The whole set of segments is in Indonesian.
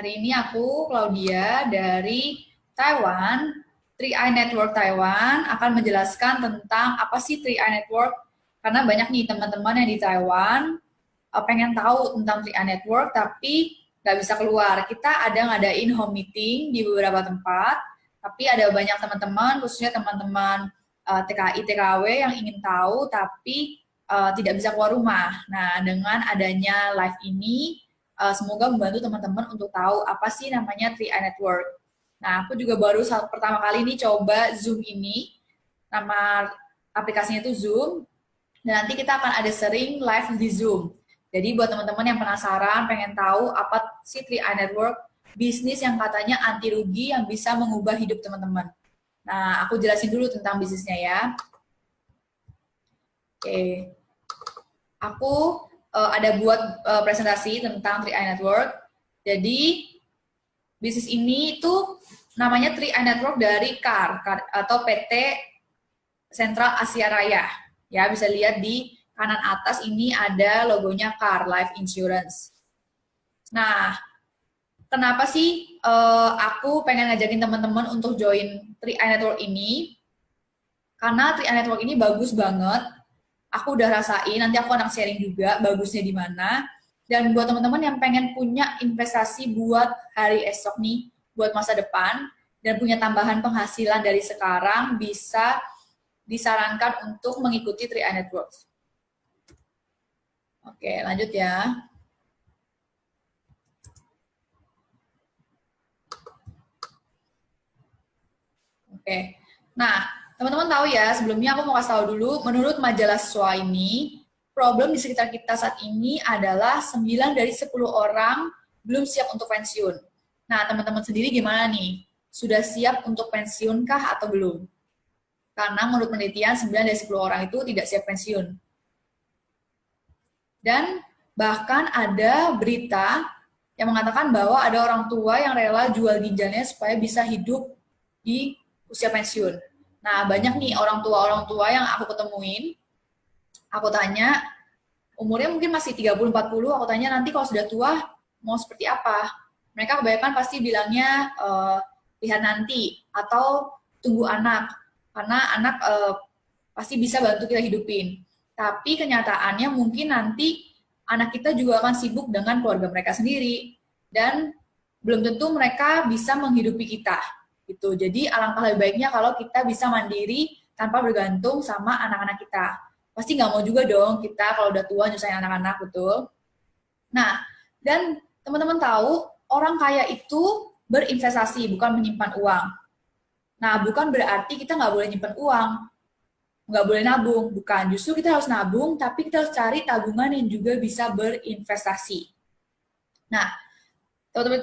Hari ini aku, Claudia, dari Taiwan, 3i Network Taiwan, akan menjelaskan tentang apa sih 3i Network, karena banyak nih teman-teman yang di Taiwan pengen tahu tentang 3i Network, tapi nggak bisa keluar. Kita ada ngadain home meeting di beberapa tempat, tapi ada banyak teman-teman, khususnya teman-teman TKI, TKW yang ingin tahu, tapi tidak bisa keluar rumah. Nah, dengan adanya live ini, semoga membantu teman-teman untuk tahu apa sih namanya 3i Network. Nah, aku juga baru pertama kali ini coba Zoom ini, nama aplikasinya itu Zoom, dan nanti kita akan ada sering live di Zoom. Jadi buat teman-teman yang penasaran, pengen tahu apa sih 3i Network, bisnis yang katanya anti rugi yang bisa mengubah hidup teman-teman. Nah, aku jelasin dulu tentang bisnisnya ya. Oke. Aku ada buat presentasi tentang 3i Network. Jadi, bisnis ini itu namanya 3i Network dari CAR atau PT Sentral Asia Raya. Ya, bisa lihat di kanan atas ini ada logonya CAR, Life Insurance. Nah, kenapa sih aku pengen ngajakin teman-teman untuk join 3i Network ini? Karena 3i Network ini bagus banget. Aku udah rasain, nanti aku akan sharing juga bagusnya di mana. Dan buat teman-teman yang pengen punya investasi buat hari esok nih, buat masa depan, dan punya tambahan penghasilan dari sekarang, bisa disarankan untuk mengikuti 3i Network. Oke, lanjut ya. Oke, nah teman-teman tahu ya, sebelumnya aku mau kasih tahu dulu, menurut majalah SWA ini, problem di sekitar kita saat ini adalah 9 dari 10 orang belum siap untuk pensiun. Nah, teman-teman sendiri gimana nih? Sudah siap untuk pensiun kah atau belum? Karena menurut penelitian, 9 dari 10 orang itu tidak siap pensiun. Dan bahkan ada berita yang mengatakan bahwa ada orang tua yang rela jual ginjalnya supaya bisa hidup di usia pensiun. Nah, banyak nih orang tua yang aku ketemuin, aku tanya, umurnya mungkin masih 30-40, aku tanya nanti kalau sudah tua, mau seperti apa? Mereka kebanyakan pasti bilangnya, lihat nanti, atau tunggu anak, karena anak pasti bisa bantu kita hidupin. Tapi kenyataannya mungkin nanti anak kita juga akan sibuk dengan keluarga mereka sendiri, dan belum tentu mereka bisa menghidupi kita. Gitu. Jadi alangkah lebih baiknya kalau kita bisa mandiri tanpa bergantung sama anak-anak kita. Pasti nggak mau juga dong kita kalau udah tua nyusahin anak-anak, betul? Nah, dan teman-teman tahu orang kaya itu berinvestasi, bukan menyimpan uang. Nah, bukan berarti kita nggak boleh nyimpan uang, nggak boleh nabung, bukan. Justru kita harus nabung, tapi kita harus cari tabungan yang juga bisa berinvestasi. Nah,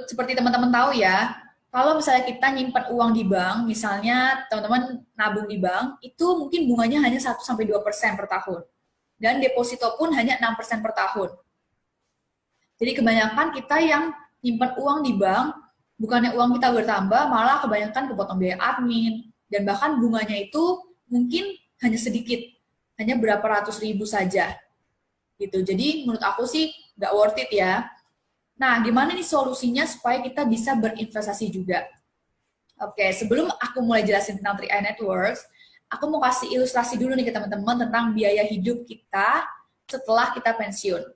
seperti teman-teman tahu ya, kalau misalnya kita nyimpan uang di bank, misalnya teman-teman nabung di bank, itu mungkin bunganya hanya 1-2% per tahun. Dan deposito pun hanya 6% per tahun. Jadi kebanyakan kita yang nyimpan uang di bank, bukannya uang kita bertambah, malah kebanyakan kepotong biaya admin, dan bahkan bunganya itu mungkin hanya sedikit, hanya berapa ratus ribu saja. Gitu. Jadi menurut aku sih nggak worth it ya. Nah, gimana nih solusinya supaya kita bisa berinvestasi juga? Oke, sebelum aku mulai jelasin tentang 3i Networks, aku mau kasih ilustrasi dulu nih ke teman-teman tentang biaya hidup kita setelah kita pensiun.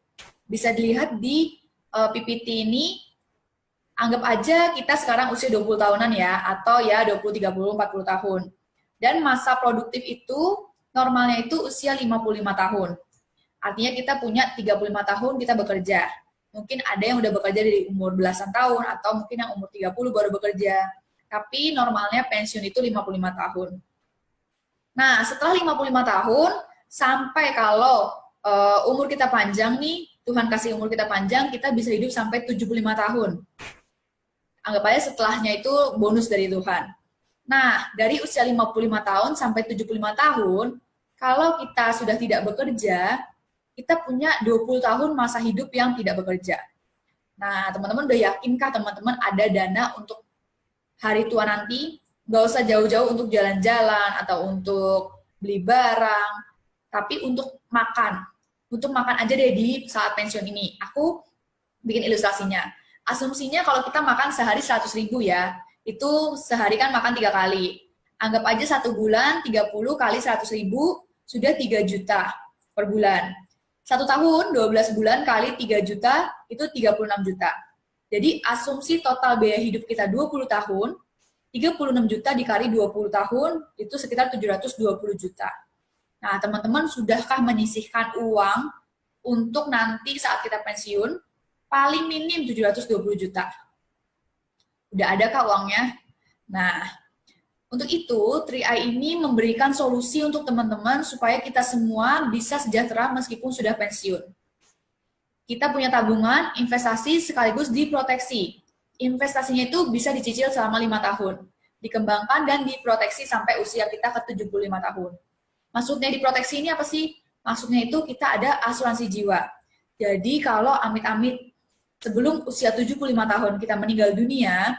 Bisa dilihat di PPT ini, anggap aja kita sekarang usia 20 tahunan ya, atau ya 20, 30, 40 tahun. Dan masa produktif itu, normalnya itu usia 55 tahun. Artinya kita punya 35 tahun kita bekerja. Mungkin ada yang udah bekerja dari umur belasan tahun, atau mungkin yang umur 30 baru bekerja. Tapi normalnya pensiun itu 55 tahun. Nah, setelah 55 tahun, sampai kalau umur kita panjang nih, Tuhan kasih umur kita panjang, kita bisa hidup sampai 75 tahun. Anggap aja setelahnya itu bonus dari Tuhan. Nah, dari usia 55 tahun sampai 75 tahun, kalau kita sudah tidak bekerja, kita punya 20 tahun masa hidup yang tidak bekerja. Nah, teman-teman udah yakinkah teman-teman ada dana untuk hari tua nanti? Nggak usah jauh-jauh untuk jalan-jalan atau untuk beli barang, tapi untuk makan. Untuk makan aja deh di saat pensiun ini. Aku bikin ilustrasinya. Asumsinya kalau kita makan sehari 100.000 ya, itu sehari kan makan 3 kali. Anggap aja 1 bulan 30 kali 100.000 sudah 3 juta per bulan. 1 tahun 12 bulan kali 3 juta itu 36 juta. Jadi asumsi total biaya hidup kita 20 tahun, 36 juta dikali 20 tahun itu sekitar 720 juta. Nah, teman-teman sudahkah menyisihkan uang untuk nanti saat kita pensiun paling minim 720 juta? Udah ada kah uangnya? Nah, untuk itu 3i ini memberikan solusi untuk teman-teman supaya kita semua bisa sejahtera meskipun sudah pensiun. Kita punya tabungan, investasi sekaligus diproteksi. Investasinya itu bisa dicicil selama 5 tahun, dikembangkan dan diproteksi sampai usia kita ke 75 tahun. Maksudnya diproteksi ini apa sih? Maksudnya itu kita ada asuransi jiwa. Jadi kalau amit-amit sebelum usia 75 tahun kita meninggal dunia,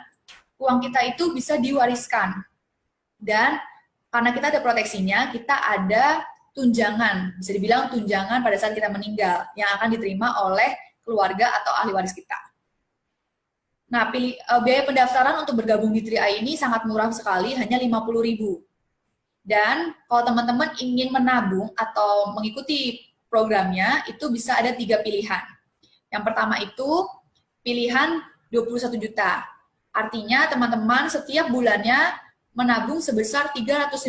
uang kita itu bisa diwariskan. Dan karena kita ada proteksinya, kita ada tunjangan, bisa dibilang tunjangan pada saat kita meninggal, yang akan diterima oleh keluarga atau ahli waris kita. Nah, biaya pendaftaran untuk bergabung di 3i ini sangat murah sekali, hanya 50.000. Dan kalau teman-teman ingin menabung atau mengikuti programnya, itu bisa ada 3 pilihan. Yang pertama itu pilihan 21 juta. Artinya teman-teman setiap bulannya menabung sebesar 350.000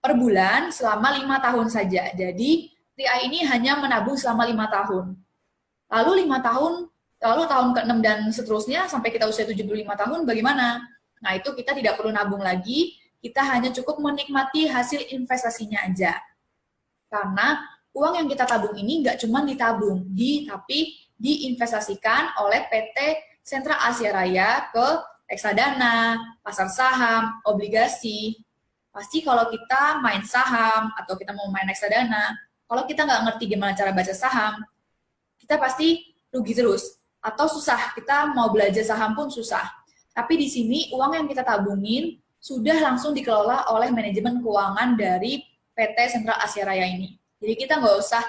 per bulan selama 5 tahun saja. Jadi 3i ini hanya menabung selama 5 tahun. Lalu 5 tahun, lalu tahun ke-6 dan seterusnya sampai kita usia 75 tahun bagaimana? Nah, itu kita tidak perlu nabung lagi, kita hanya cukup menikmati hasil investasinya aja. Karena uang yang kita tabung ini nggak cuma ditabung, tapi diinvestasikan oleh PT Sentra Asia Raya ke reksadana, pasar saham, obligasi. Pasti kalau kita main saham atau kita mau main reksadana, kalau kita nggak ngerti gimana cara baca saham, kita pasti rugi terus. Atau susah, kita mau belajar saham pun susah. Tapi di sini uang yang kita tabungin sudah langsung dikelola oleh manajemen keuangan dari PT Sentra Asia Raya ini. Jadi kita nggak usah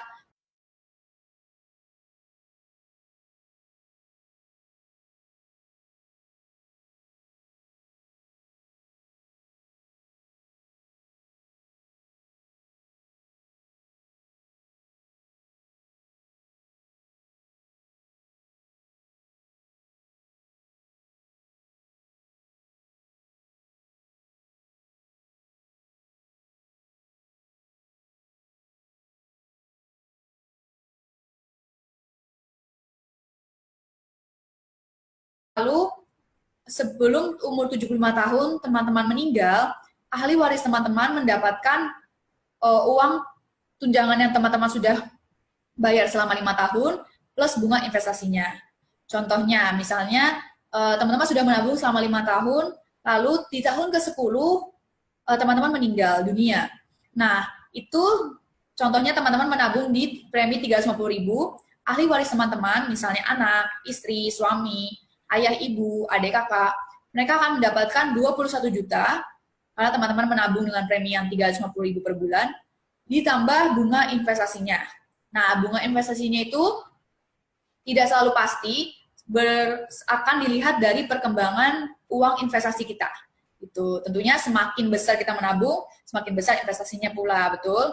lalu sebelum umur 75 tahun teman-teman meninggal, ahli waris teman-teman mendapatkan uang tunjangan yang teman-teman sudah bayar selama 5 tahun plus bunga investasinya. Contohnya, misalnya teman-teman sudah menabung selama 5 tahun, lalu di tahun ke-10 teman-teman meninggal dunia. Nah, itu contohnya teman-teman menabung di premi 350.000, ahli waris teman-teman, misalnya anak, istri, suami, ayah, ibu, adik, kakak, mereka akan mendapatkan 21 juta karena teman-teman menabung dengan premi yang 350.000 per bulan, ditambah bunga investasinya. Nah, bunga investasinya itu tidak selalu pasti, akan dilihat dari perkembangan uang investasi kita. Itu tentunya semakin besar kita menabung, semakin besar investasinya pula, betul?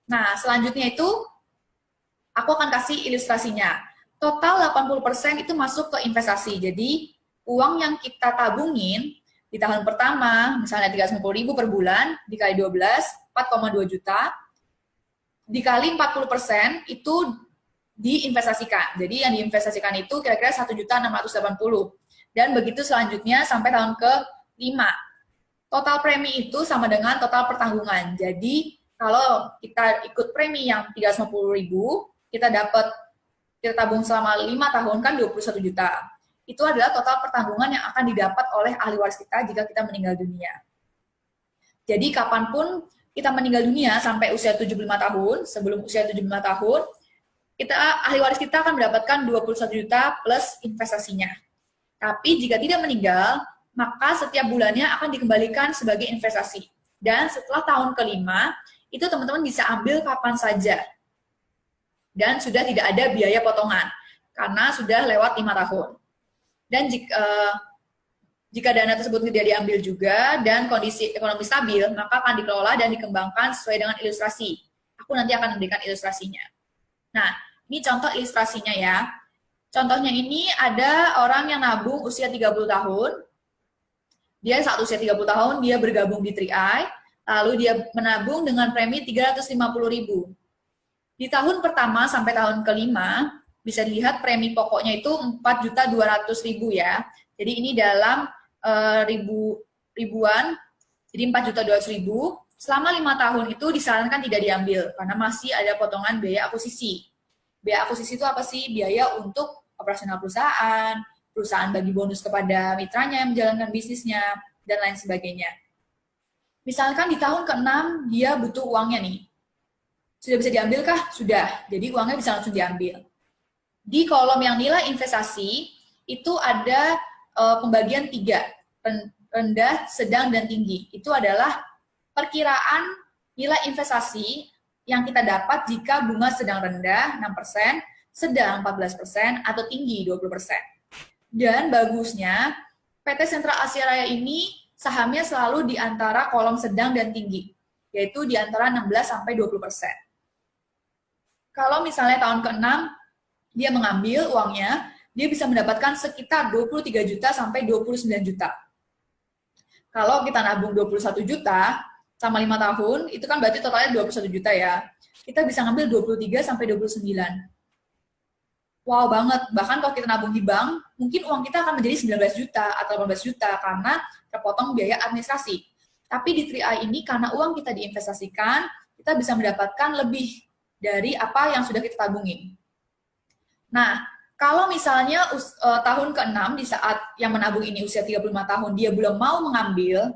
Nah, selanjutnya itu aku akan kasih ilustrasinya. Total 80% itu masuk ke investasi. Jadi, uang yang kita tabungin di tahun pertama, misalnya 350.000 per bulan, dikali 12, 4,2 juta, dikali 40% itu diinvestasikan. Jadi, yang diinvestasikan itu kira-kira 1.680. Dan begitu selanjutnya sampai tahun ke-5. Total premi itu sama dengan total pertanggungan. Jadi, kalau kita ikut premi yang 350.000, kita tabung selama 5 tahun kan 21 juta. Itu adalah total pertanggungan yang akan didapat oleh ahli waris kita jika kita meninggal dunia. Jadi kapanpun kita meninggal dunia sampai usia 75 tahun, sebelum usia 75 tahun, ahli waris kita akan mendapatkan 21 juta plus investasinya. Tapi jika tidak meninggal, maka setiap bulannya akan dikembalikan sebagai investasi. Dan setelah tahun ke-5, itu teman-teman bisa ambil kapan saja. Dan sudah tidak ada biaya potongan. karena sudah lewat 5 tahun. Dan jika dana tersebut tidak diambil juga dan kondisi ekonomi stabil, maka akan dikelola dan dikembangkan sesuai dengan ilustrasi. Aku nanti akan memberikan ilustrasinya. Nah, ini contoh ilustrasinya ya. Contohnya ini ada orang yang nabung usia 30 tahun. Dia saat usia 30 tahun, dia bergabung di 3i, lalu dia menabung dengan premi 350.000. Di tahun pertama sampai tahun kelima, bisa dilihat premi pokoknya itu 4.200.000 ya. Jadi ini dalam ribuan, jadi 4.200.000. Selama 5 tahun itu disarankan tidak diambil, karena masih ada potongan biaya akuisisi. Biaya akuisisi itu apa sih? Biaya untuk operasional perusahaan, perusahaan bagi bonus kepada mitranya yang menjalankan bisnisnya, dan lain sebagainya. Misalkan di tahun ke-6 dia butuh uangnya nih. Sudah bisa diambil kah? Sudah. Jadi uangnya bisa langsung diambil. Di kolom yang nilai investasi, itu ada pembagian 3, rendah, sedang, dan tinggi. Itu adalah perkiraan nilai investasi yang kita dapat jika bunga sedang rendah 6%, sedang 14%, atau tinggi 20%. Dan bagusnya, PT Sentra Asia Raya ini sahamnya selalu di antara kolom sedang dan tinggi, yaitu di antara 16-20%. Kalau misalnya tahun ke-6, dia mengambil uangnya, dia bisa mendapatkan sekitar 23 juta sampai 29 juta. Kalau kita nabung 21 juta sama 5 tahun, itu kan berarti totalnya 21 juta ya. Kita bisa ngambil 23 sampai 29. Wow banget, bahkan kalau kita nabung di bank, mungkin uang kita akan menjadi 19 juta atau 18 juta karena terpotong biaya administrasi. Tapi di 3i ini, karena uang kita diinvestasikan, kita bisa mendapatkan lebih dari apa yang sudah kita tabungin. Nah, kalau misalnya tahun ke-6 di saat yang menabung ini usia 35 tahun, dia belum mau mengambil,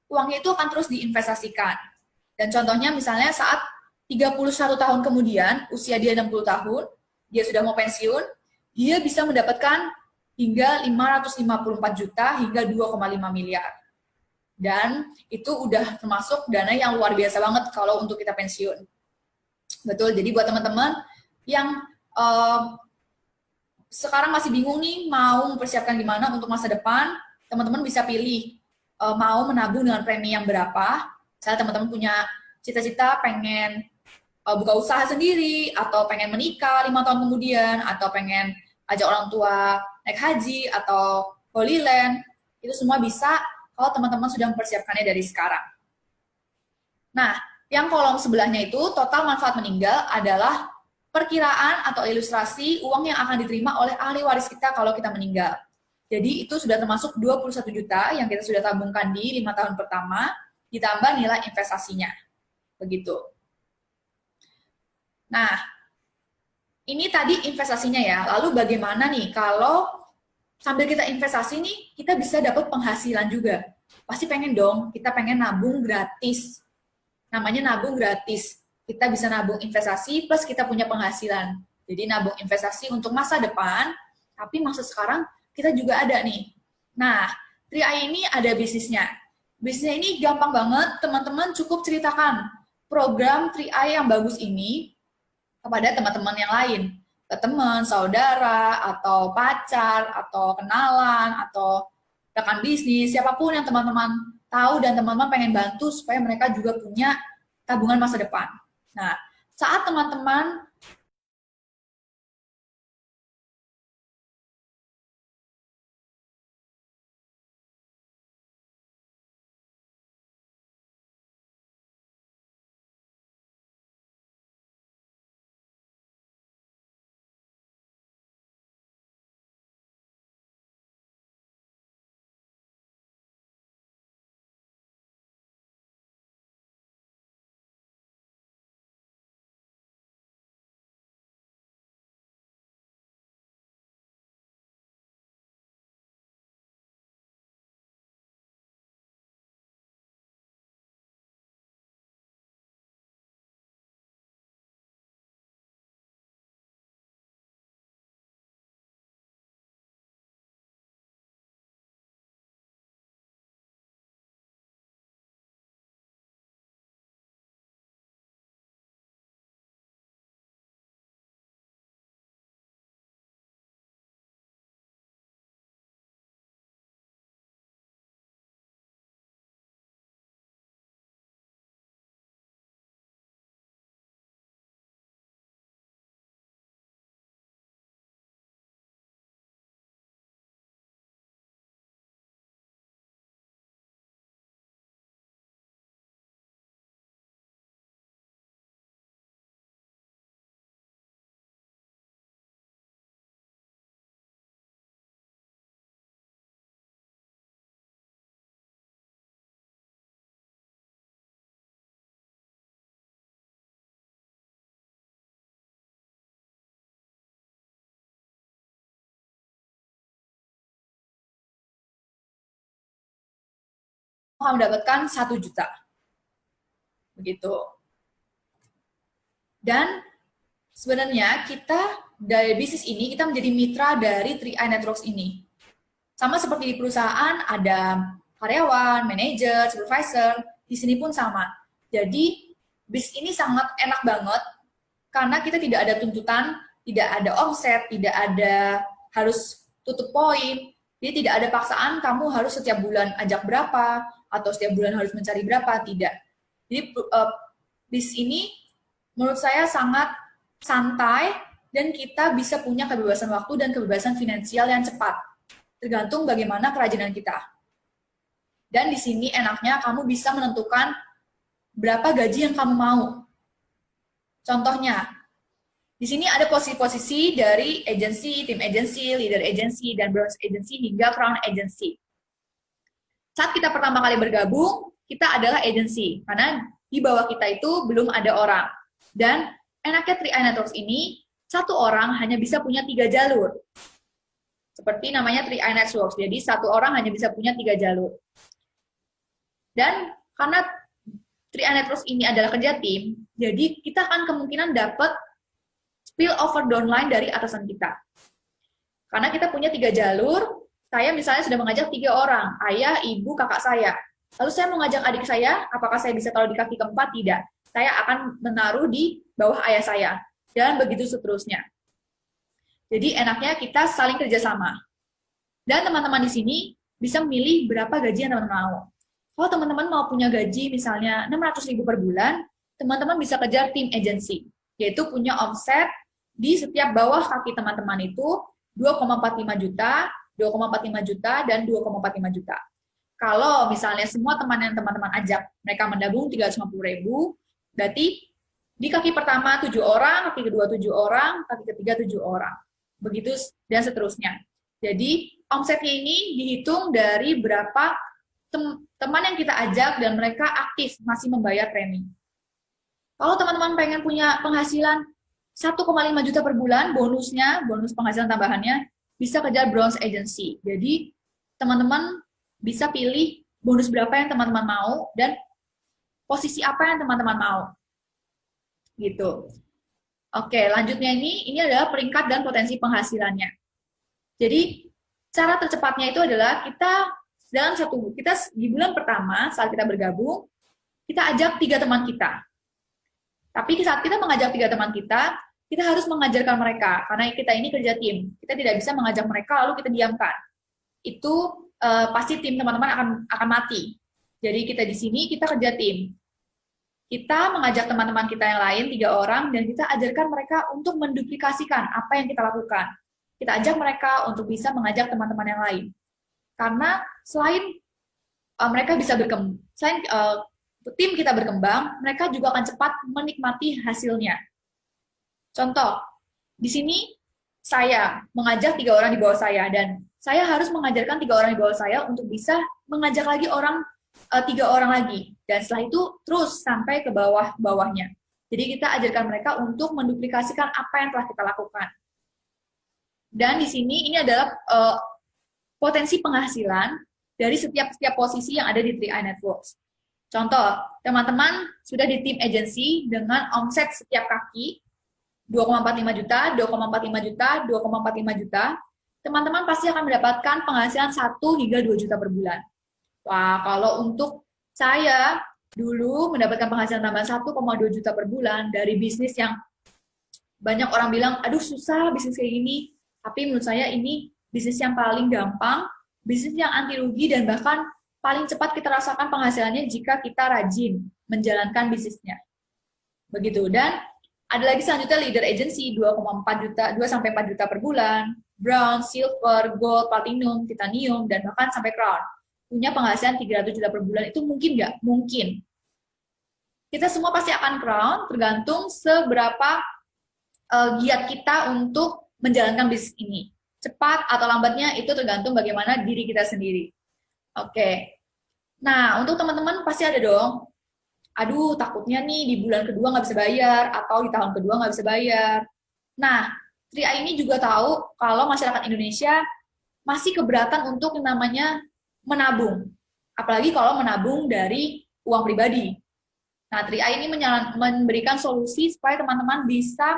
uangnya itu akan terus diinvestasikan. Dan contohnya misalnya saat 31 tahun kemudian, usia dia 60 tahun, dia sudah mau pensiun, dia bisa mendapatkan hingga 554 juta hingga 2,5 miliar. Dan itu udah termasuk dana yang luar biasa banget kalau untuk kita pensiun. Betul, jadi buat teman-teman yang sekarang masih bingung nih mau mempersiapkan gimana untuk masa depan, teman-teman bisa pilih mau menabung dengan premi yang berapa. Misalnya teman-teman punya cita-cita pengen buka usaha sendiri, atau pengen menikah 5 tahun kemudian, atau pengen ajak orang tua naik haji, atau Holy Land, itu semua bisa kalau teman-teman sudah mempersiapkannya dari sekarang. Nah, yang kolom sebelahnya itu total manfaat meninggal adalah perkiraan atau ilustrasi uang yang akan diterima oleh ahli waris kita kalau kita meninggal. Jadi itu sudah termasuk 21 juta yang kita sudah tabungkan di 5 tahun pertama, ditambah nilai investasinya. Begitu. Nah, ini tadi investasinya ya. Lalu bagaimana nih kalau sambil kita investasi nih, kita bisa dapat penghasilan juga. Pasti pengen dong, kita pengen nabung gratis. Namanya nabung gratis. Kita bisa nabung investasi plus kita punya penghasilan. Jadi nabung investasi untuk masa depan, tapi masa sekarang kita juga ada nih. Nah, 3i ini ada bisnisnya. Bisnisnya ini gampang banget, teman-teman cukup ceritakan program 3i yang bagus ini kepada teman-teman yang lain. Ke teman, saudara, atau pacar, atau kenalan, atau rekan bisnis, siapapun yang teman-teman tahu dan teman-teman pengen bantu supaya mereka juga punya tabungan masa depan. Nah, saat teman-teman kamu dapatkan 1 juta. Begitu. Dan sebenarnya kita dari bisnis ini, kita menjadi mitra dari 3i Networks ini. Sama seperti di perusahaan, ada karyawan, manajer, supervisor, di sini pun sama. Jadi, bis ini sangat enak banget, karena kita tidak ada tuntutan, tidak ada omset, tidak ada harus tutup poin, jadi tidak ada paksaan kamu harus setiap bulan ajak berapa, atau setiap bulan harus mencari berapa, tidak. Jadi, bis ini menurut saya sangat santai, dan kita bisa punya kebebasan waktu dan kebebasan finansial yang cepat. Tergantung bagaimana kerajinan kita. Dan di sini enaknya kamu bisa menentukan berapa gaji yang kamu mau. Contohnya, di sini ada posisi-posisi dari agency, tim agency, leader agency, dan bronze agency hingga crown agency. Saat kita pertama kali bergabung, kita adalah agency, karena di bawah kita itu belum ada orang. Dan enaknya 3i Networks ini, satu orang hanya bisa punya 3 jalur. Seperti namanya 3i Networks, jadi satu orang hanya bisa punya 3 jalur. Dan karena 3i Networks ini adalah kerja tim, jadi kita akan kemungkinan dapat spill over downline dari atasan kita. Karena kita punya 3 jalur, saya misalnya sudah mengajak 3 orang, ayah, ibu, kakak saya. Lalu saya mau ngajak adik saya, apakah saya bisa taruh di kaki keempat? Tidak. Saya akan menaruh di bawah ayah saya. Dan begitu seterusnya. Jadi enaknya kita saling kerjasama. Dan teman-teman di sini bisa memilih berapa gaji yang teman-teman mau. Kalau teman-teman mau punya gaji misalnya 600.000 per bulan, teman-teman bisa kejar tim agency, yaitu punya omset di setiap bawah kaki teman-teman itu 2,45 juta, 2,45 juta, dan 2,45 juta. Kalau misalnya semua teman yang teman-teman ajak, mereka menabung 350.000, berarti di kaki pertama 7 orang, kaki kedua 7 orang, kaki ketiga 7 orang. Begitu dan seterusnya. Jadi omsetnya ini dihitung dari berapa teman yang kita ajak dan mereka aktif masih membayar premi. Kalau teman-teman pengen punya penghasilan 1,5 juta per bulan, bonusnya, bonus penghasilan tambahannya, bisa kejar bronze agency. Jadi teman-teman bisa pilih bonus berapa yang teman-teman mau dan posisi apa yang teman-teman mau. Gitu. Oke, lanjutnya ini adalah peringkat dan potensi penghasilannya. Jadi, cara tercepatnya itu adalah kita di bulan pertama saat kita bergabung, kita ajak 3 teman kita. Tapi saat kita mengajak 3 teman kita harus mengajarkan mereka karena kita ini kerja tim. Kita tidak bisa mengajak mereka lalu kita diamkan. Itu pasti tim teman-teman akan mati. Jadi kita di sini kita kerja tim. Kita mengajak teman-teman kita yang lain, 3 orang, dan kita ajarkan mereka untuk menduplikasikan apa yang kita lakukan. Kita ajak mereka untuk bisa mengajak teman-teman yang lain. Karena selain mereka bisa berkembang, selain tim kita berkembang, mereka juga akan cepat menikmati hasilnya. Contoh, di sini saya mengajak 3 orang di bawah saya, dan saya harus mengajarkan 3 orang di bawah saya untuk bisa mengajak lagi 3 orang lagi, dan setelah itu terus sampai ke bawah-bawahnya. Jadi kita ajarkan mereka untuk menduplikasikan apa yang telah kita lakukan. Dan di sini ini adalah potensi penghasilan dari setiap posisi yang ada di 3i Networks. Contoh, teman-teman sudah di tim agency dengan omset setiap kaki 2,45 juta, 2,45 juta, 2,45 juta, teman-teman pasti akan mendapatkan penghasilan 1 hingga 2 juta per bulan. Wah, kalau untuk saya dulu mendapatkan penghasilan tambahan 1,2 juta per bulan dari bisnis yang banyak orang bilang, aduh susah bisnis kayak gini. Tapi menurut saya ini bisnis yang paling gampang, bisnis yang anti rugi, dan bahkan paling cepat kita rasakan penghasilannya jika kita rajin menjalankan bisnisnya. Begitu. Dan ada lagi selanjutnya leader agency 2,4 juta, 2-4 juta per bulan, brown, silver, gold, platinum, titanium, dan bahkan sampai crown. Punya penghasilan 300 juta per bulan, itu mungkin nggak? Mungkin. Kita semua pasti akan crown, tergantung seberapa giat kita untuk menjalankan bisnis ini. Cepat atau lambatnya itu tergantung bagaimana diri kita sendiri. Oke. Nah, untuk teman-teman pasti ada dong, aduh takutnya nih di bulan kedua nggak bisa bayar, atau di tahun kedua nggak bisa bayar. Nah, 3i ini juga tahu kalau masyarakat Indonesia masih keberatan untuk yang namanya menabung. Apalagi kalau menabung dari uang pribadi. Nah, 3i ini memberikan solusi supaya teman-teman bisa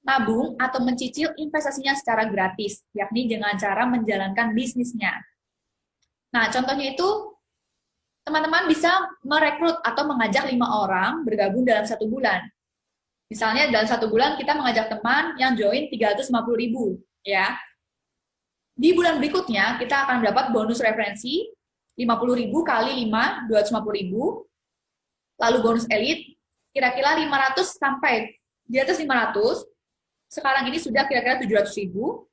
nabung atau mencicil investasinya secara gratis, yakni dengan cara menjalankan bisnisnya. Nah, contohnya itu teman-teman bisa merekrut atau mengajak 5 orang bergabung dalam 1 bulan. Misalnya dalam 1 bulan kita mengajak teman yang join 350.000, ya. Di bulan berikutnya kita akan mendapat bonus referensi 50.000 kali 5, 250.000. Lalu bonus elit kira-kira 500 sampai di atas 500. Sekarang ini sudah kira-kira 700.000.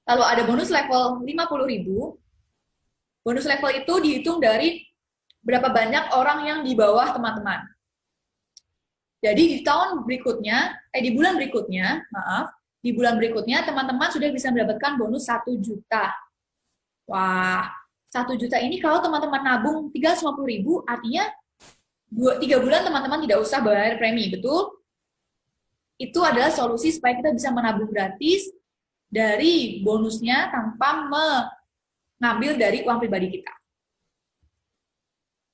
Lalu ada bonus level 50.000. Bonus level itu dihitung dari berapa banyak orang yang di bawah teman-teman. Jadi di bulan berikutnya teman-teman sudah bisa mendapatkan bonus 1 juta. Wah, 1 juta ini kalau teman-teman nabung 350.000, artinya 3 bulan teman-teman tidak usah bayar premi, betul? Itu adalah solusi supaya kita bisa menabung gratis dari bonusnya tanpa mengambil dari uang pribadi kita.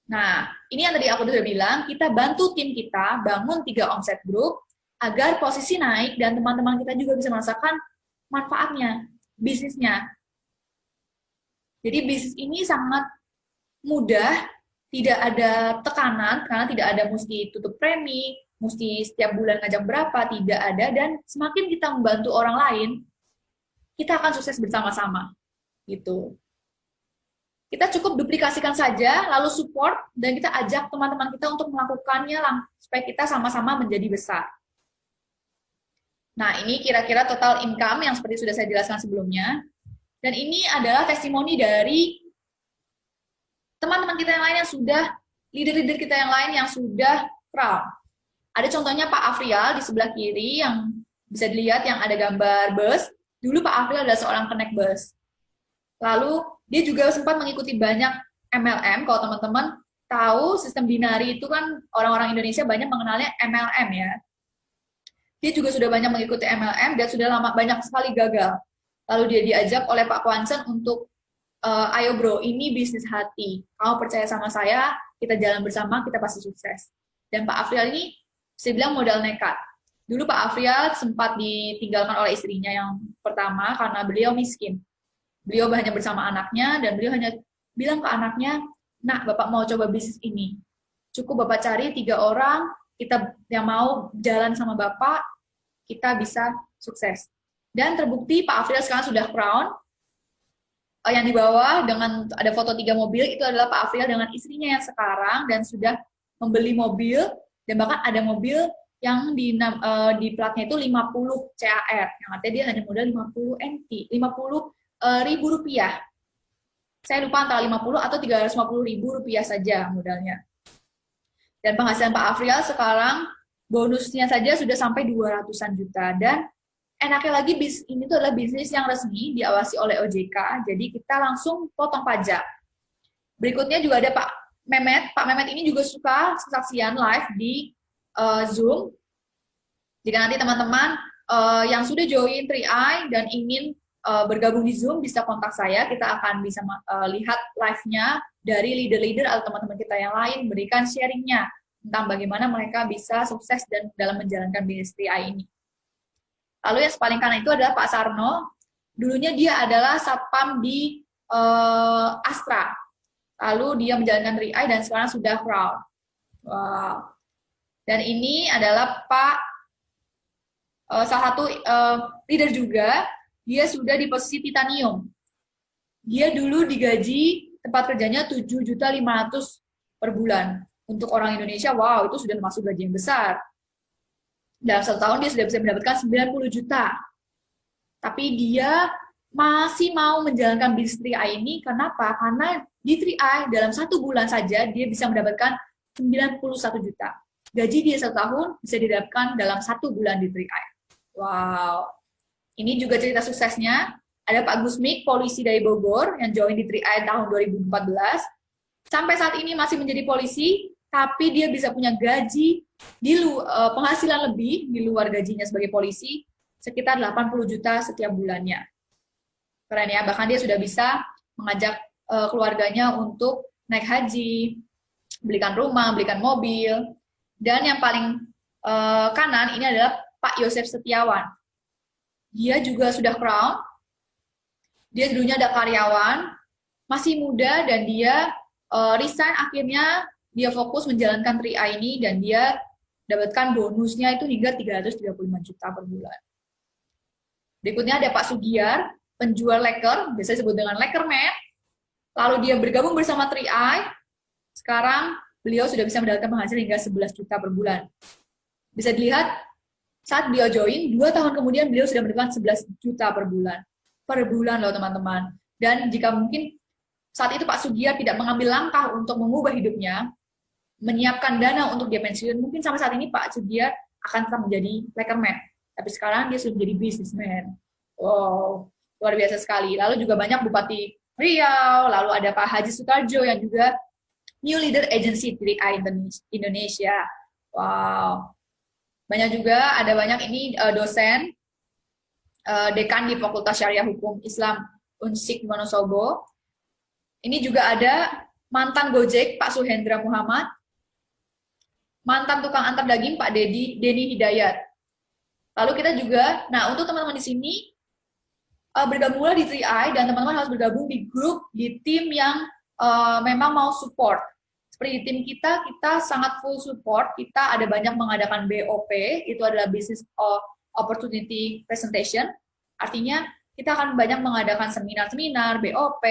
Nah, ini yang tadi aku sudah bilang, kita bantu tim kita bangun 3 omset group agar posisi naik dan teman-teman kita juga bisa merasakan manfaatnya, bisnisnya. Jadi bisnis ini sangat mudah, tidak ada tekanan, karena tidak ada mesti tutup premi, mesti setiap bulan ngajak berapa, tidak ada, dan semakin kita membantu orang lain, kita akan sukses bersama-sama. Gitu. Kita cukup duplikasikan saja, lalu support, dan kita ajak teman-teman kita untuk melakukannya supaya kita sama-sama menjadi besar. Nah, ini kira-kira total income yang seperti sudah saya jelaskan sebelumnya. Dan ini adalah testimoni dari teman-teman kita yang lain yang sudah, leader-leader kita yang lain yang sudah proud. Ada contohnya Pak Afrial di sebelah kiri yang bisa dilihat yang ada gambar bus. Dulu Pak Afrial adalah seorang connect bus. Lalu dia juga sempat mengikuti banyak MLM. Kalau teman-teman tahu sistem binari itu kan orang-orang Indonesia banyak mengenalnya MLM ya. Dia juga sudah banyak mengikuti MLM dan sudah banyak sekali gagal. Lalu dia diajak oleh Pak Kwansen untuk ayo bro, ini bisnis hati. Kamu percaya sama saya, kita jalan bersama, kita pasti sukses. Dan Pak Afrial ini saya bilang modal nekat. Dulu Pak Afrial sempat ditinggalkan oleh istrinya yang pertama karena beliau miskin. Beliau hanya bersama anaknya dan beliau hanya bilang ke anaknya, "Nak, Bapak mau coba bisnis ini. Cukup Bapak cari 3 orang, kita yang mau jalan sama Bapak, kita bisa sukses." Dan terbukti Pak Afril sekarang sudah crown. Yang di bawah dengan ada foto 3 mobil, itu adalah Pak Afril dengan istrinya yang sekarang dan sudah membeli mobil, dan bahkan ada mobil yang di platnya itu 50 CAR, yang artinya dia hanya modal 50 NT, 50 ribu rupiah. Saya lupa antara 50 atau 350.000 rupiah saja modalnya. Dan penghasilan Pak Afril sekarang bonusnya saja sudah sampai 200-an juta. Dan enaknya lagi ini tuh adalah bisnis yang resmi diawasi oleh OJK, jadi kita langsung potong pajak. Berikutnya juga ada Pak Mehmet. Pak Mehmet ini juga suka saksian live di Zoom. Jika nanti teman-teman yang sudah join 3i dan ingin bergabung di Zoom, bisa kontak saya, kita akan bisa lihat live-nya dari leader-leader atau teman-teman kita yang lain, berikan sharing-nya tentang bagaimana mereka bisa sukses dan dalam menjalankan bisnis 3i ini. Lalu yang paling kanan itu adalah Pak Sarno. Dulunya dia adalah satpam di Astra. Lalu dia menjalankan 3i dan sekarang sudah crown. Wow. Dan ini adalah Pak salah satu leader juga. Dia sudah di posisi titanium. Dia dulu digaji tempat kerjanya 7.500.000 per bulan. Untuk orang Indonesia, wow, itu sudah masuk gaji yang besar. Dalam 1 tahun dia sudah bisa mendapatkan 90 juta. Tapi dia masih mau menjalankan bisnis 3i ini. Kenapa? Karena di 3i dalam 1 bulan saja dia bisa mendapatkan 91 juta. Gaji dia 1 tahun bisa didapatkan dalam 1 bulan di 3i. Wow. Ini juga cerita suksesnya. Ada Pak Gusmik, polisi dari Bogor, yang join di 3i tahun 2014. Sampai saat ini masih menjadi polisi, tapi dia bisa punya gaji, penghasilan lebih di luar gajinya sebagai polisi, sekitar 80 juta setiap bulannya. Keren ya, bahkan dia sudah bisa mengajak keluarganya untuk naik haji, belikan rumah, belikan mobil. Dan yang paling kanan ini adalah Pak Yosef Setiawan. Dia juga sudah crown, dia dulunya ada karyawan, masih muda, dan dia resign akhirnya, dia fokus menjalankan 3i ini, dan dia dapatkan bonusnya itu hingga 335 juta per bulan. Berikutnya ada Pak Sugiyar, penjual leker, biasa disebut dengan Lekerman. Lalu dia bergabung bersama 3i, sekarang beliau sudah bisa mendapatkan penghasilan hingga 11 juta per bulan. Bisa dilihat, saat beliau join, 2 tahun kemudian beliau sudah mendapatkan 11 juta per bulan. Per bulan loh teman-teman. Dan jika mungkin saat itu Pak Sugiyar tidak mengambil langkah untuk mengubah hidupnya, menyiapkan dana untuk dia pensiun, mungkin sampai saat ini Pak Sugiyar akan tetap menjadi Lekerman. Tapi sekarang dia sudah menjadi businessman. Wow, luar biasa sekali. Lalu juga banyak Bupati Riau, lalu ada Pak Haji Sutarjo yang juga New Leader Agency 3i Indonesia. Wow. Banyak juga, ada banyak ini dosen, dekan di Fakultas Syariah Hukum Islam Unsik Wonosobo. Ini juga ada mantan Gojek Pak Suhendra Muhammad, mantan tukang antar daging Pak Denny Hidayat. Lalu kita juga, nah untuk teman-teman di sini, bergabunglah di 3i, dan teman-teman harus bergabung di grup, di tim yang memang mau support. Seperti di tim kita sangat full support, kita ada banyak mengadakan BOP, itu adalah Business Opportunity Presentation, artinya kita akan banyak mengadakan seminar-seminar, BOP,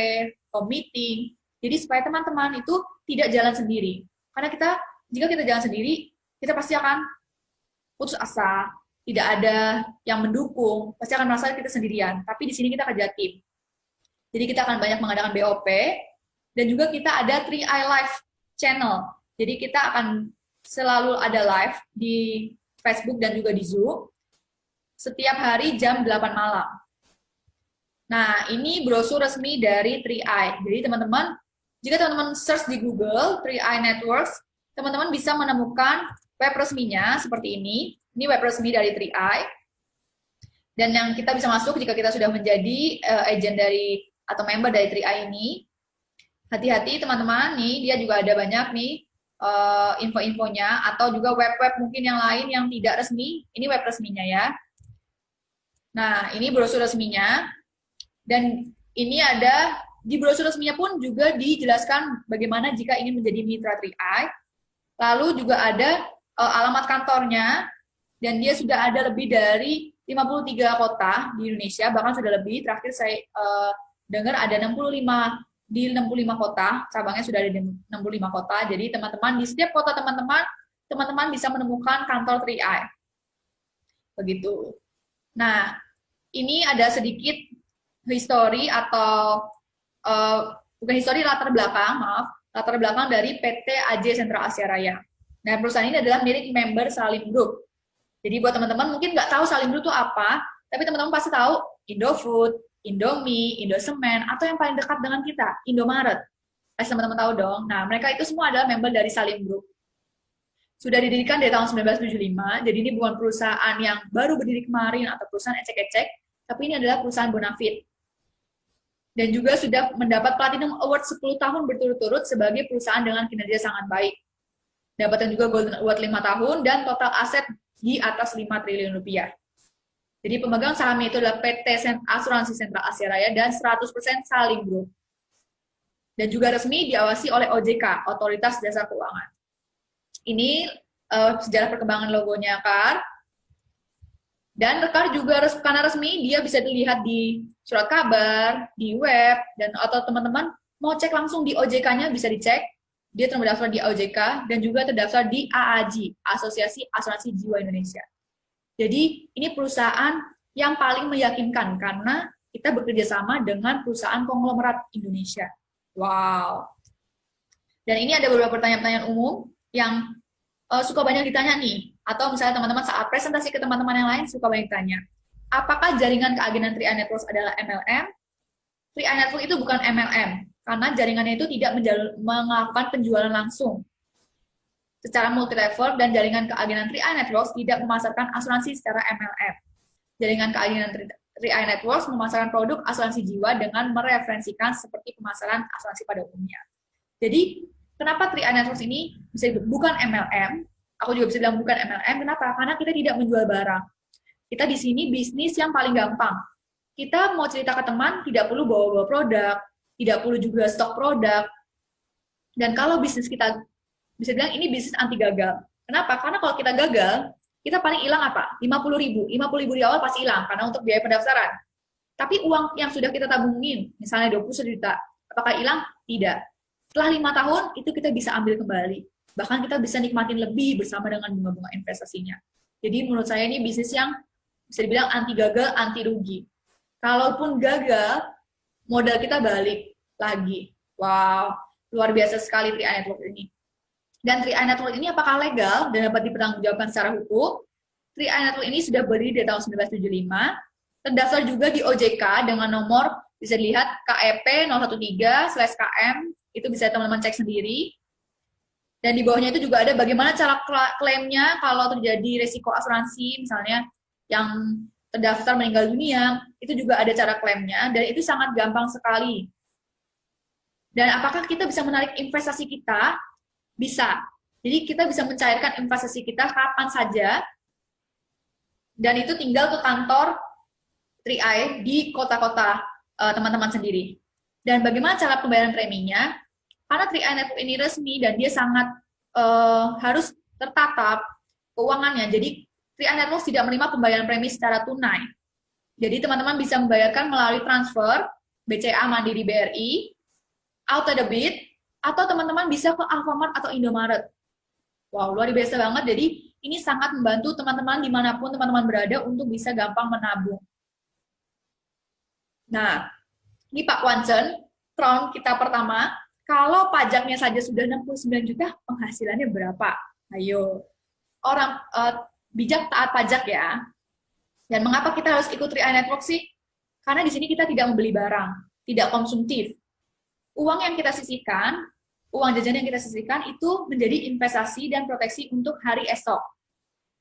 meeting, jadi supaya teman-teman itu tidak jalan sendiri. Karena jika kita jalan sendiri, kita pasti akan putus asa, tidak ada yang mendukung, pasti akan merasa kita sendirian. Tapi di sini kita kerja tim. Jadi kita akan banyak mengadakan BOP, dan juga kita ada 3i Live channel. Jadi kita akan selalu ada live di Facebook dan juga di Zoom, setiap hari jam 8 malam. Nah, ini brosur resmi dari 3i. Jadi teman-teman, jika teman-teman search di Google 3i Networks, teman-teman bisa menemukan web resminya seperti ini. Ini web resmi dari 3i. Dan yang kita bisa masuk jika kita sudah menjadi agent dari atau member dari 3i ini. Hati-hati teman-teman, nih dia juga ada banyak nih info-infonya, atau juga web-web mungkin yang lain yang tidak resmi. Ini web resminya ya. Nah, ini brosur resminya. Dan ini ada, di brosur resminya pun juga dijelaskan bagaimana jika ingin menjadi mitra 3i. Lalu juga ada alamat kantornya, dan dia sudah ada lebih dari 53 kota di Indonesia, bahkan sudah lebih. Terakhir saya dengar ada 65 di 65 kota, cabangnya sudah ada di 65 kota. Jadi teman-teman di setiap kota teman-teman bisa menemukan kantor 3i. Begitu. Nah, ini ada sedikit histori atau bukan histori, latar belakang dari PT AJ Sentra Asia Raya. Nah, perusahaan ini adalah milik member Salim Group. Jadi buat teman-teman mungkin nggak tahu Salim Group itu apa, tapi teman-teman pasti tahu Indofood, Indomie, Indosemen, atau yang paling dekat dengan kita, Indomaret. Pasti teman-teman tahu dong. Nah, mereka itu semua adalah member dari Salim Group. Sudah didirikan dari tahun 1975, jadi ini bukan perusahaan yang baru berdiri kemarin atau perusahaan ecek-ecek, tapi ini adalah perusahaan bonafit. Dan juga sudah mendapat Platinum Award 10 tahun berturut-turut sebagai perusahaan dengan kinerja sangat baik. Dapatkan juga Golden Award 5 tahun, dan total aset di atas 5 triliun rupiah. Jadi pemegang sahamnya itu adalah PT Asuransi Sentral Asia Raya dan 100% Salim Group. Dan juga resmi diawasi oleh OJK, Otoritas Jasa Keuangan. Ini sejarah perkembangan logonya KAR. Dan KAR juga karena resmi, dia bisa dilihat di surat kabar, di web, dan atau teman-teman mau cek langsung di OJK-nya bisa dicek. Dia terdaftar di OJK dan juga terdaftar di AAJ, Asosiasi Asuransi Jiwa Indonesia. Jadi ini perusahaan yang paling meyakinkan karena kita bekerja sama dengan perusahaan konglomerat Indonesia. Wow. Dan ini ada beberapa pertanyaan-pertanyaan umum yang suka banyak ditanya nih. Atau misalnya teman-teman saat presentasi ke teman-teman yang lain suka banyak tanya. Apakah jaringan keagenan 3i Networks adalah MLM? 3i Networks itu bukan MLM. Karena jaringannya itu tidak melakukan penjualan langsung secara multi-level, dan jaringan keagenan 3i Networks tidak memasarkan asuransi secara MLM. Jaringan keagenan 3i Networks memasarkan produk asuransi jiwa dengan mereferensikan seperti pemasaran asuransi pada umumnya. Jadi, kenapa 3i Networks ini bukan MLM? Aku juga bisa bilang bukan MLM. Kenapa? Karena kita tidak menjual barang. Kita di sini bisnis yang paling gampang. Kita mau cerita ke teman, tidak perlu bawa-bawa produk, tidak perlu juga stok produk. Dan kalau bisnis kita, bisa bilang ini bisnis anti gagal. Kenapa? Karena kalau kita gagal, kita paling hilang apa? 50.000. 50.000 di awal pasti hilang, karena untuk biaya pendaftaran. Tapi uang yang sudah kita tabungin, misalnya 20 juta, apakah hilang? Tidak. Setelah 5 tahun, itu kita bisa ambil kembali. Bahkan kita bisa nikmatin lebih bersama dengan bunga-bunga investasinya. Jadi menurut saya ini bisnis yang bisa dibilang anti gagal, anti rugi. Kalaupun gagal, modal kita balik lagi. Wow, luar biasa sekali 3i Network ini. Dan 3i Network ini apakah legal dan dapat dipertanggungjawabkan secara hukum? 3i Network ini sudah berdiri di tahun 1975, terdaftar juga di OJK dengan nomor, bisa dilihat KEP 013/KM, itu bisa teman-teman cek sendiri. Dan di bawahnya itu juga ada bagaimana cara klaimnya kalau terjadi resiko asuransi, misalnya yang terdaftar meninggal dunia, itu juga ada cara klaimnya, dan itu sangat gampang sekali. Dan apakah kita bisa menarik investasi kita? Bisa. Jadi kita bisa mencairkan investasi kita kapan saja, dan itu tinggal ke kantor 3i di kota-kota teman-teman sendiri. Dan bagaimana cara pembayaran preminya? Karena 3i Network ini resmi dan dia sangat harus tertatap keuangannya. Jadi 3i Network tidak menerima pembayaran premi secara tunai. Jadi teman-teman bisa membayarkan melalui transfer, BCA Mandiri BRI, auto debit, atau teman-teman bisa ke Alfamart atau Indomaret. Wow, luar biasa banget. Jadi ini sangat membantu teman-teman dimanapun teman-teman berada untuk bisa gampang menabung. Nah, ini Pak Wansen, round kita pertama. Kalau pajaknya saja sudah 69 juta, penghasilannya berapa? Ayo. Orang bijak taat pajak ya. Dan mengapa kita harus ikut 3i Network sih? Karena di sini kita tidak membeli barang, tidak konsumtif. Uang yang kita sisihkan, uang jajan yang kita sisihkan itu menjadi investasi dan proteksi untuk hari esok.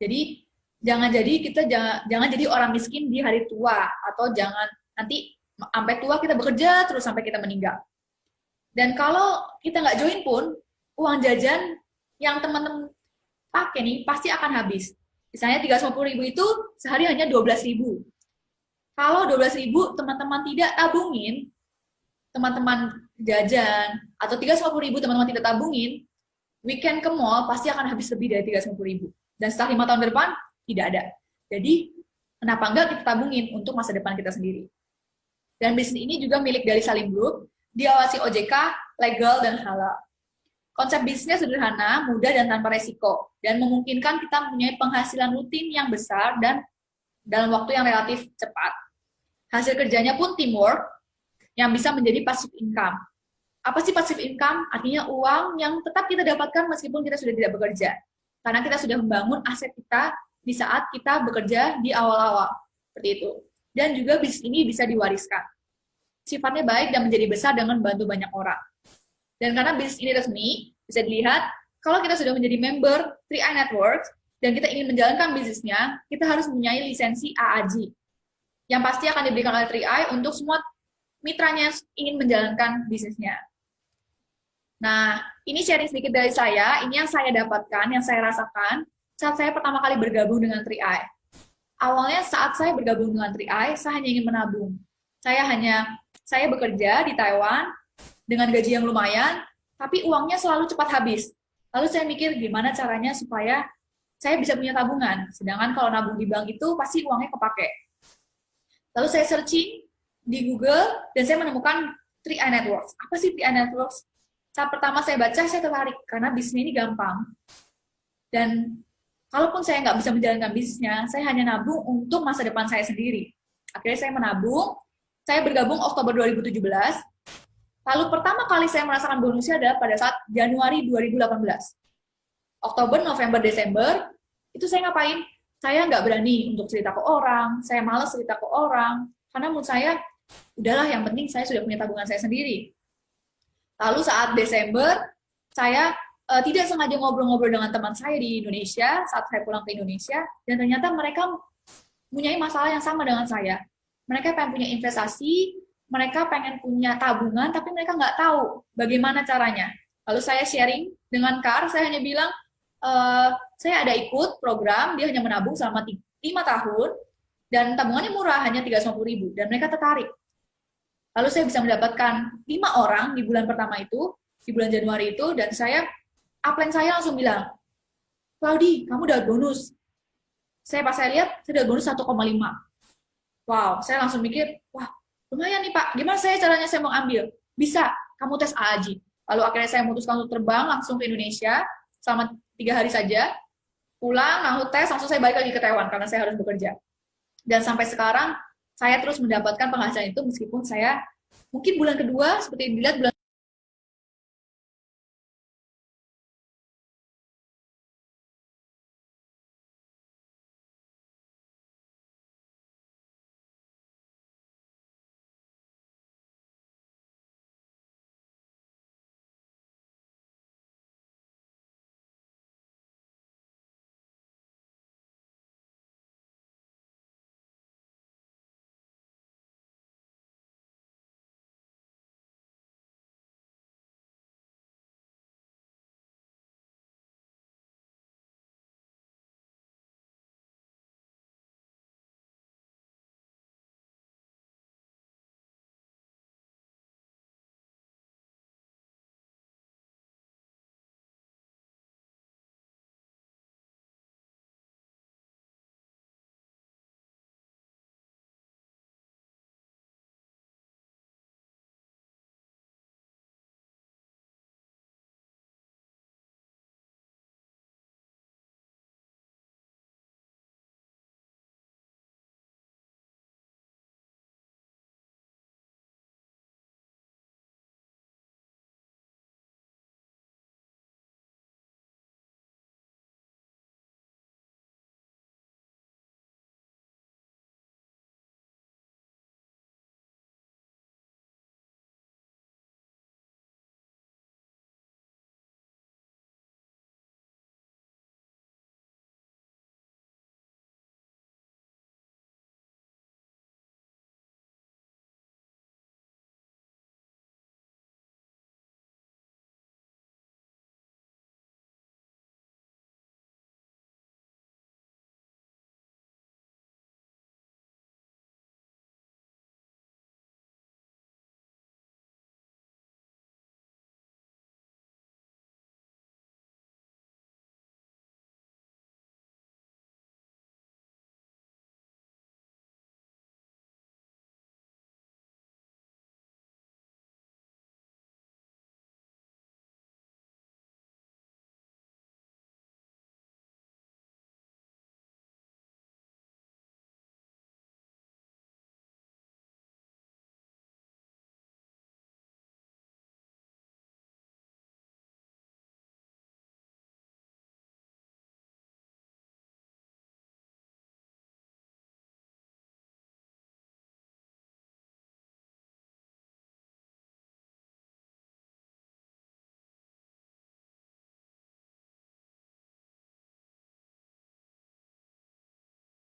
Jadi jangan jadi orang miskin di hari tua, atau jangan nanti sampai tua kita bekerja terus sampai kita meninggal. Dan kalau kita nggak join pun, uang jajan yang teman-teman pakai nih pasti akan habis. Misalnya 350.000 itu sehari hanya 12.000. Kalau 12.000 teman-teman tidak tabungin, teman-teman jajan, atau 350.000 teman-teman tidak tabungin, weekend ke mall pasti akan habis lebih dari 350.000. Dan setelah 5 tahun ke depan, tidak ada. Jadi, kenapa enggak kita tabungin untuk masa depan kita sendiri. Dan bisnis ini juga milik dari Salim Group, diawasi OJK, legal, dan halal. Konsep bisnisnya sederhana, mudah, dan tanpa resiko, dan memungkinkan kita mempunyai penghasilan rutin yang besar dan dalam waktu yang relatif cepat. Hasil kerjanya pun teamwork, yang bisa menjadi passive income. Apa sih passive income? Artinya uang yang tetap kita dapatkan meskipun kita sudah tidak bekerja. Karena kita sudah membangun aset kita di saat kita bekerja di awal-awal. Seperti itu. Dan juga bisnis ini bisa diwariskan. Sifatnya baik dan menjadi besar dengan membantu banyak orang. Dan karena bisnis ini resmi, bisa dilihat, kalau kita sudah menjadi member 3i Networks, dan kita ingin menjalankan bisnisnya, kita harus mempunyai lisensi AAG. Yang pasti akan diberikan oleh 3i untuk semua mitranya ingin menjalankan bisnisnya. Nah, ini sharing sedikit dari saya. Ini yang saya dapatkan, yang saya rasakan saat saya pertama kali bergabung dengan 3i. Awalnya saat saya bergabung dengan 3i, saya hanya ingin menabung. Saya bekerja di Taiwan dengan gaji yang lumayan, tapi uangnya selalu cepat habis. Lalu saya mikir gimana caranya supaya saya bisa punya tabungan. Sedangkan kalau nabung di bank itu pasti uangnya kepake. Lalu saya searching di Google, dan saya menemukan 3i Networks. Apa sih 3i Networks? Saat pertama saya baca, saya tertarik, karena bisnisnya ini gampang. Dan kalaupun saya nggak bisa menjalankan bisnisnya, saya hanya nabung untuk masa depan saya sendiri. Akhirnya saya menabung, saya bergabung Oktober 2017, lalu pertama kali saya merasakan bonusnya adalah pada saat Januari 2018. Oktober, November, Desember, itu saya ngapain? Saya nggak berani untuk cerita ke orang, saya malas cerita ke orang, karena menurut saya, udahlah yang penting saya sudah punya tabungan saya sendiri. Lalu saat Desember, saya tidak sengaja ngobrol-ngobrol dengan teman saya di Indonesia, saat saya pulang ke Indonesia, dan ternyata mereka mempunyai masalah yang sama dengan saya. mereka pengen punya investasi, mereka pengen punya tabungan, tapi mereka nggak tahu bagaimana caranya. Lalu saya sharing dengan Kar, saya hanya bilang, saya ada ikut program, dia hanya menabung selama 5 tahun, dan tabungannya murah, hanya 350.000, dan mereka tertarik. Lalu saya bisa mendapatkan 5 orang di bulan pertama itu, di bulan Januari itu, dan upline saya langsung bilang, Claudi, kamu dapat bonus. Pas saya lihat, saya dapat bonus 1,5. Wow, saya langsung mikir, wah, lumayan nih Pak, gimana caranya saya mau ambil? Bisa, kamu tes AAJ. Lalu akhirnya saya memutuskan untuk terbang langsung ke Indonesia, selama 3 hari saja, pulang, langsung tes, langsung saya balik lagi ke Taiwan, karena saya harus bekerja. Dan sampai sekarang, saya terus mendapatkan penghasilan itu, meskipun saya, mungkin bulan kedua, seperti dilihat bulan